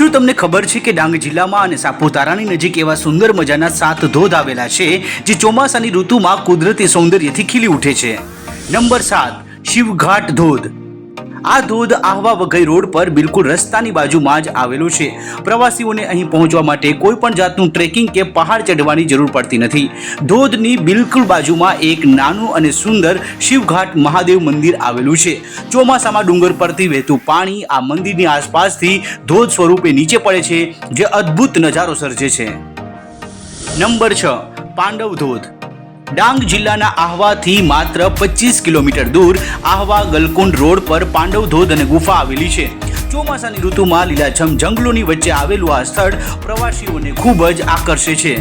શું તમને ખબર છે કે ડાંગ જિલ્લામાં અને સાપુતારાની નજીક એવા સુંદર મજાના 7 ધોધ આવેલા છે જે ચોમાસાની ઋતુમાં કુદરતી સૌંદર્યથી ખીલી ઉઠે છે। નંબર 7 શિવઘાટ ધોધ। આ ધોધ આહવા વઘઈ રોડ પર બિલકુલ રસ્તાની બાજુમાં જ આવેલો છે। પ્રવાસીઓને અહીં પહોંચવા માટે કોઈ પણ જાતનું ટ્રેકિંગ કે પહાડ ચઢવાની જરૂર પડતી નથી। ધોધની બિલકુલ બાજુમાં એક નાનું અને સુંદર શિવઘાટ મહાદેવ મંદિર આવેલું છે। ચોમાસામાં ડુંગર પરથી વહેતું પાણી આ મંદિરની આસપાસથી ધોધ સ્વરૂપે નીચે પડે છે, જે અદ્ભુત નજારો સર્જે છે। નંબર 6 પાંડવ ધોધ। ડાંગ જિલ્લાના આહવાથી માત્ર 25 કિલોમીટર દૂર આહવા ગલકુંડ રોડ પર પાંડવ ધોધ અને ગુફા આવેલી છે। ચોમાસાની ઋતુમાં લીલાછમ જંગલોની વચ્ચે આવેલું આ સ્થળ પ્રવાસીઓને ખૂબ જ આકર્ષે છે।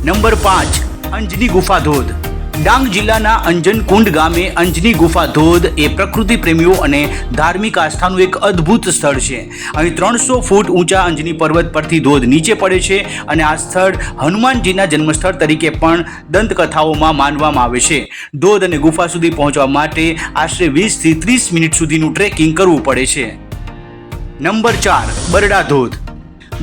નંબર 5 અંજની ગુફા ધોધ। ડાંગ જિલ્લાના અંજનકુંડ ગામે અંજની ગુફા ધોધ એ પ્રકૃતિ પ્રેમીઓ અને ધાર્મિક આસ્થાનું એક અદ્ભુત સ્થળ છે। અહીં 300 ફૂટ ઊંચા અંજની પર્વત પરથી ધોધ નીચે પડે છે અને આ સ્થળ હનુમાનજીના જન્મસ્થળ તરીકે પણ દંતકથાઓમાં માનવામાં આવે છે। ધોધ અને ગુફા સુધી પહોંચવા માટે આશરે 20 થી 30 મિનિટ સુધીનું ટ્રેકિંગ કરવું પડે છે। નંબર 4 બરડા ધોધ।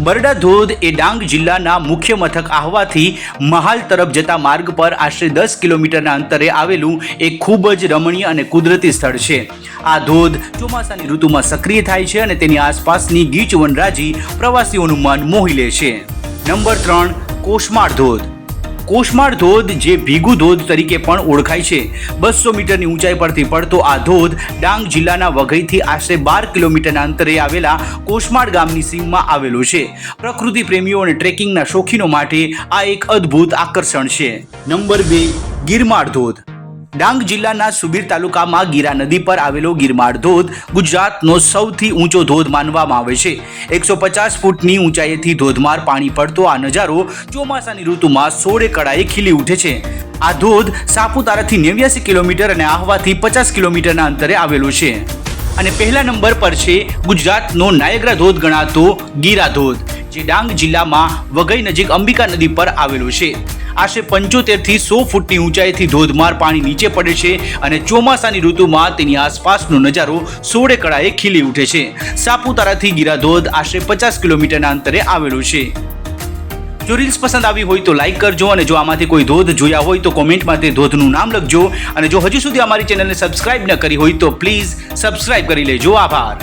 બરડા ધોધ એ ડાંગ જિલ્લાના મુખ્ય મથક આહવાથી મહાલ તરફ જતા માર્ગ પર આશરે 10 કિલોમીટરના અંતરે આવેલું એક ખૂબ જ રમણીય અને કુદરતી સ્થળ છે। આ ધોધ ચોમાસાની ઋતુમાં સક્રિય થાય છે અને તેની આસપાસની ગીચ વનરાજી પ્રવાસીઓનું મન મોહી લે છે। નંબર 3 કોસમાળ ધોધ। કોસમાળ ધોધ જે ભીગુ ધોધ તરીકે પણ ઓળખાય છે। 200 મીટરની ઊંચાઈ પરથી પડતો આ ધોધ ડાંગ જિલ્લાના વઘઈથી આશરે 12 કિલોમીટરના અંતરે આવેલા કોસમાળ ગામની સીમમાં આવેલો છે। પ્રકૃતિ પ્રેમીઓ અને ટ્રેકિંગના શોખીનો માટે આ એક અદ્ભુત આકર્ષણ છે। નંબર 2 ગિરમાળ ધોધ। ડાંગ જિલ્લાના સુબીર તાલુકામાં ગીરા નદી પર આવેલો ગિરમાળ ધોધ ગુજરાતનો સૌથી ઊંચો ધોધ માનવામાં આવે છે। 150 ફૂટની ઊંચાઈથી ધોધમાર પાણી પડતો આ નજારો ચોમાસાની ઋતુમાં સોળે કળાએ ખીલી ઉઠે છે। આ ધોધ સાપુતારાથી 89 કિલોમીટર અને આહવાથી 50 કિલોમીટરના અંતરે આવેલો છે અને પહેલા નંબર પર છે ગુજરાતનો નાયગ્રા ધોધ ગણાતો ગીરા ધોધ, જે ડાંગ જિલ્લામાં વઘઈ નજીક અંબિકા નદી પર આવેલો છે। આશરે 75 થી 100 ફૂટની ઊંચાઈથી ધોધમાર પાણી નીચે પડે છે અને ચોમાસાની ઋતુમાં તેની આસપાસનો નજારો સોળે કળાએ ખીલી ઉઠે છે। સાપુતારાથી ગીરા ધોધ આશરે 50 કિલોમીટરના અંતરે આવેલો છે। જો રીલ્સ પસંદ આવી હોય તો લાઈક કરજો અને જો આમાંથી કોઈ ધોધ જોયા હોય તો કોમેન્ટમાં તે ધોધનું નામ લખજો અને જો હજુ સુધી અમારી ચેનલને સબસ્ક્રાઇબ ન કરી હોય તો પ્લીઝ સબસ્ક્રાઇબ કરી લેજો। આભાર।